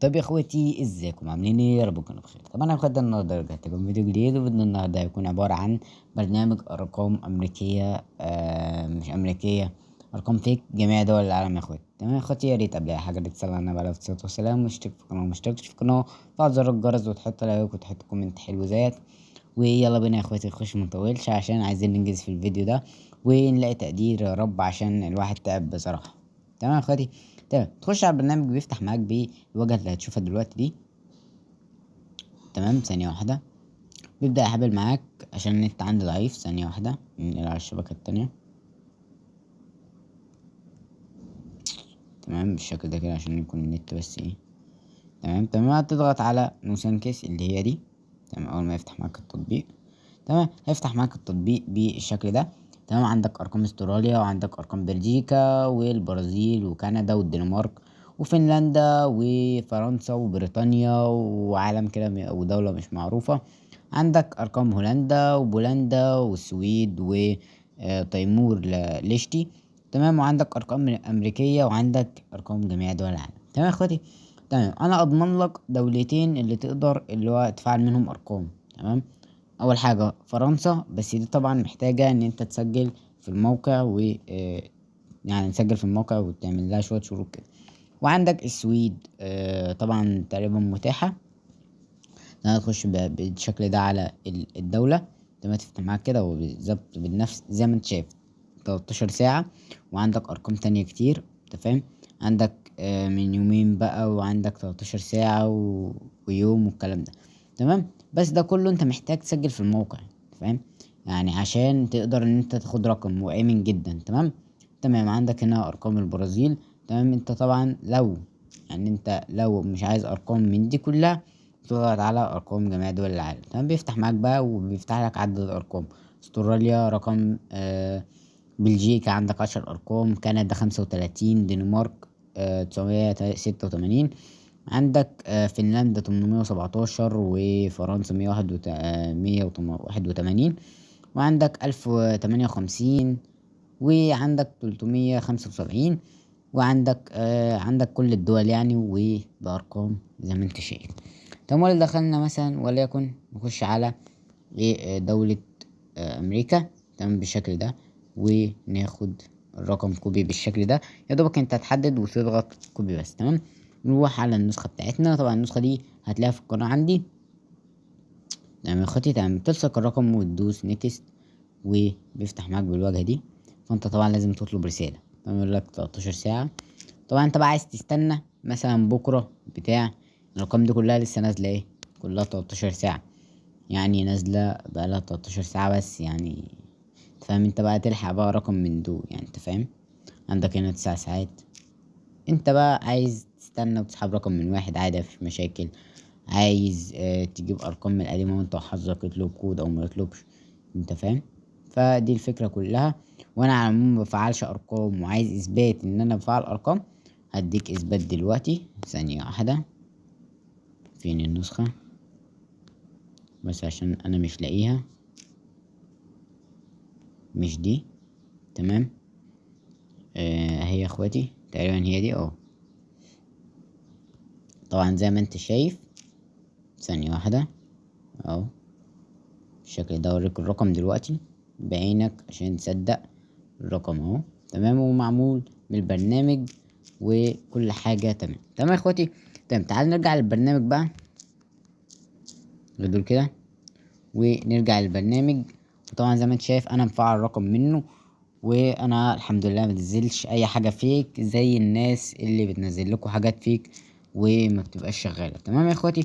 طب يا اخواتي، ازيكم عاملين ايه؟ يا رب تكونوا بخير. طبعا انا اخواتي النهارده رجعت لكم فيديو جديد، وفيديو النهارده هيكون عباره عن برنامج ارقام امريكيه، مش امريكيه، ارقام فيك جميع دول العالم. يا اخواتي تمام يا اخواتي، يا ريت قبل اي حاجه تتصل على النبي عليه الصلاه والسلام، واشترك في القناه، وما اشتركتش في القناه فعل زر الجرس وتحط لايك وتحط كومنت حلو زيت. ويلا بينا يا اخواتي نخش، منطولش عشان عايزين ننجز في الفيديو ده ونلاقي تقدير يا رب، عشان الواحد تعب بصراحه. تمام يا اخواتي، تمام. تخش على البرنامج بيفتح معاك بالواجهه اللي هتشوفها دلوقتي دي. تمام، ثانيه واحده. بيبدا يحمل معاك عشان النت عندي ضعيف. ثانيه واحده ننقل على الشبكه التانية. تمام بالشكل ده كده عشان يكون النت بس ايه. تمام تمام، هتضغط على نوسانكس اللي هي دي. تمام، اول ما يفتح معاك التطبيق. تمام، هيفتح معاك التطبيق بالشكل ده. تمام، عندك ارقام استراليا، وعندك ارقام بلجيكا والبرازيل وكندا والدنمارك وفنلندا وفرنسا وبريطانيا وعالم كده ودولة مش معروفة. عندك ارقام هولندا وبولندا والسويد وتيمور ليشتي. تمام، وعندك ارقام امريكية، وعندك ارقام جميع دول العالم. تمام يا اخواتي، تمام. انا اضمن لك دولتين اللي تقدر اللي هو تفعل منهم ارقام. تمام، اول حاجه فرنسا، بس دي طبعا محتاجه ان انت تسجل في الموقع و يعني تسجل في الموقع وتعمل لها شويه شروط كده. وعندك السويد، طبعا تقريبا متاحه. هتخش بالشكل ده على الدوله. تمام، تفتح معاك كده وبالظبط بالنفس زي ما انت شايف 13 ساعه. وعندك ارقام تانية كتير، انت فاهم. عندك من يومين بقى، وعندك 13 ساعه ويوم والكلام ده. تمام، بس ده كله انت محتاج تسجل في الموقع، فاهم؟ يعني عشان تقدر ان انت تاخد رقم وآمن جدا. تمام تمام، عندك هنا ارقام البرازيل. تمام، انت طبعا لو يعني انت لو مش عايز ارقام من دي كلها، تضغط على ارقام جميع دول العالم. تمام، بيفتح معاك بقى وبيفتح لك عدد الارقام. استراليا رقم، بلجيكا عندك 10 ارقام، كندا 35، دنمارك 986. عندك فنلندا 817، وفرنسا 181، وعندك 1058، وعندك 375. وعندك عندك كل الدول يعني، وبأرقام زي ما انت شايف. تمام، ولا دخلنا مثلا وليكن نخش على دولة أمريكا. تمام بالشكل ده، وناخد الرقم كوبي بالشكل ده. يا دوبك انت هتحدد وتضغط كوبي بس. تمام، نروح على النسخة بتاعتنا. طبعا النسخة دي هتلاقيها في القناة عندي. تمام يا اخواتي، تمام. تلصق الرقم وتدوس نيكست، وبيفتح معاك بالواجهة دي. فانت طبعا لازم تطلب رسالة. تمام، يقول لك 13 ساعة. طبعا انت بقى عايز تستنى مثلا بكرة بتاع. الارقام دي كلها لسه نازلة ايه، كلها 13 ساعة. يعني نازلة بقالها 13 ساعة بس، يعني فاهم انت بقى تلحق بقى رقم من دول، يعني انت فاهم. عندك هنا 9 ساعات. انت بقى عايز تستنى وتسحب رقم من واحد عادي، مفيش مشاكل. عايز تجيب ارقام من القديمة وانت وحظك يطلب كود او ما يطلبش، انت فاهم. فدي الفكرة كلها. وانا على العموم مبفعلش ارقام، وعايز اثبات ان انا بفعل ارقام. هديك اثبات دلوقتي، ثانية واحدة. فين النسخة؟ بس عشان انا مش لاقيها. مش دي. تمام، هي يا اخواتي تقريبا هي دي. طبعا زي ما انت شايف. ثانية واحدة. اهو بالشكل ده، اوريك الرقم دلوقتي بعينك عشان تصدق. الرقم اهو. تمام، ومعمول بالبرنامج وكل حاجة. تمام تمام يا اخواتي، تمام. تعال نرجع للبرنامج بقى غدول كده، ونرجع للبرنامج. وطبعا زي ما انت شايف انا مفعل رقم منه. وانا الحمد لله ما بنزلش اي حاجه فيك زي الناس اللي بتنزل لكم حاجات فيك وما بتبقاش شغاله. تمام يا اخواتي،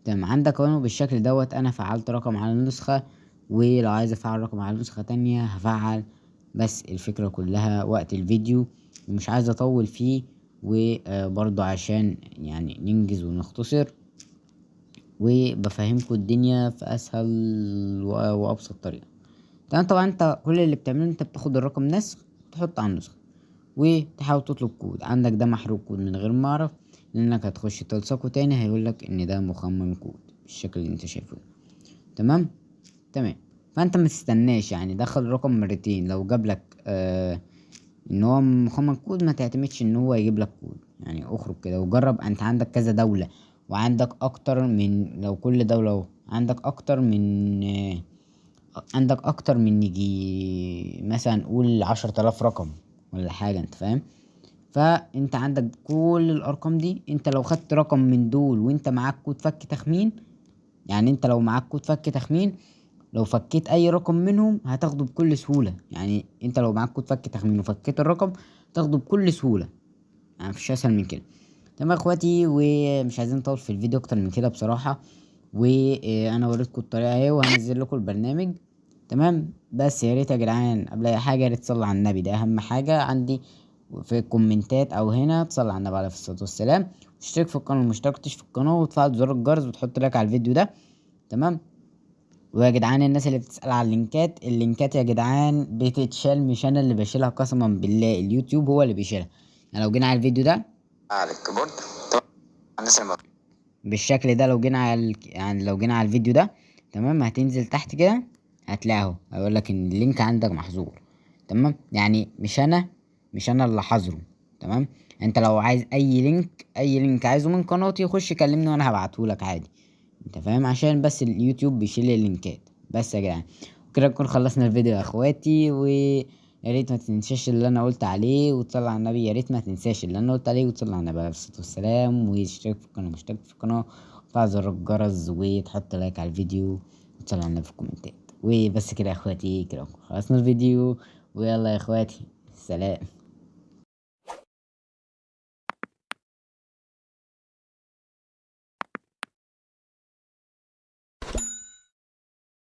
تمام. عندك اهو بالشكل دوت انا فعلت رقم على النسخه. ولو عايز افعل رقم على نسخه تانية هفعل. بس الفكره كلها وقت الفيديو، ومش عايز اطول فيه. وبرضه عشان يعني ننجز ونختصر، وبفهمكم الدنيا في اسهل وابسط طريقه. تمام، طبعا انت كل اللي بتعمله انت بتاخد الرقم نسخ، تحط على النسخة، وتحاول تطلب كود. عندك ده محروق كود من غير ما اعرف، لانك هتخش تلصقه تاني هيقولك ان ده مخمن كود بالشكل اللي انت شايفه ده. تمام تمام، فانت ما تستناش يعني دخل الرقم مرتين. لو جابلك ان هو مخمن كود ما تعتمدش ان هو يجيب لك كود. يعني اخرج كده وجرب. انت عندك كذا دولة، وعندك اكتر من، لو كل دولة اهو عندك اكتر من عندك اكتر من يجي مثلا قول 10,000 رقم ولا حاجة، انت فاهم؟ فانت عندك كل الارقام دي، انت لو خدت رقم من دول وانت معاك كود فك تخمين، يعني انت لو معاك كود فك تخمين، لو فكيت اي رقم منهم هتاخده بكل سهولة. يعني انت لو معاك كود فك تخمين وفكيت الرقم تاخده بكل سهولة، يعني مفيش اسهل من كده. تمام يا اخواتي، ومش عايزين نطول في الفيديو اكتر من كده بصراحة. وانا وريتكم الطريقة اهي، وهنزل لكم البرنامج. تمام، بس يا ريت يا جدعان قبل اي حاجة يا ريت تصلوا على النبي، ده اهم حاجة عندي في الكومنتات او هنا. تصلي على النبي عليه الصلاة والسلام، وتشترك في القناة المشتركتش في القناة، وتفعل زر الجرس، وتحط لايك على الفيديو ده. تمام. ويا جدعان الناس اللي بتسأل على اللينكات يا جدعان بتتشال، مش انا اللي بشيلها قسما بالله، اليوتيوب هو اللي بيشيلها. يعني لو جينا على الفيديو ده على الكيبورد الناس بالشكل ده، لو جينا يعني لو جينا على الفيديو ده، تمام، هتنزل تحت كده هتلاقيه اهو هيقول لك ان اللينك عندك محظور. تمام، يعني مش انا اللي حظره. تمام. انت لو عايز اي لينك عايزه من قناتي، خش كلمني وانا هبعته لك عادي. انت فاهم؟ عشان بس اليوتيوب بيشيل اللينكات بس يا جدعان. وكده نكون خلصنا الفيديو يا اخواتي. يا ريت ما تنساش اللي انا قلت عليه وتصلي على النبي. يا ريت ما تنساش اللي انا قلت عليه وتصلي على النبي عليه الصلاه والسلام، واشترك في القناه مشترك في القناه، وتفعل زر الجرس، وتحط لايك على الفيديو، وتصلي على النبي في الكومنتات. وبس كده يا اخواتي، كده خلصنا الفيديو. ويلا يا اخواتي، سلام.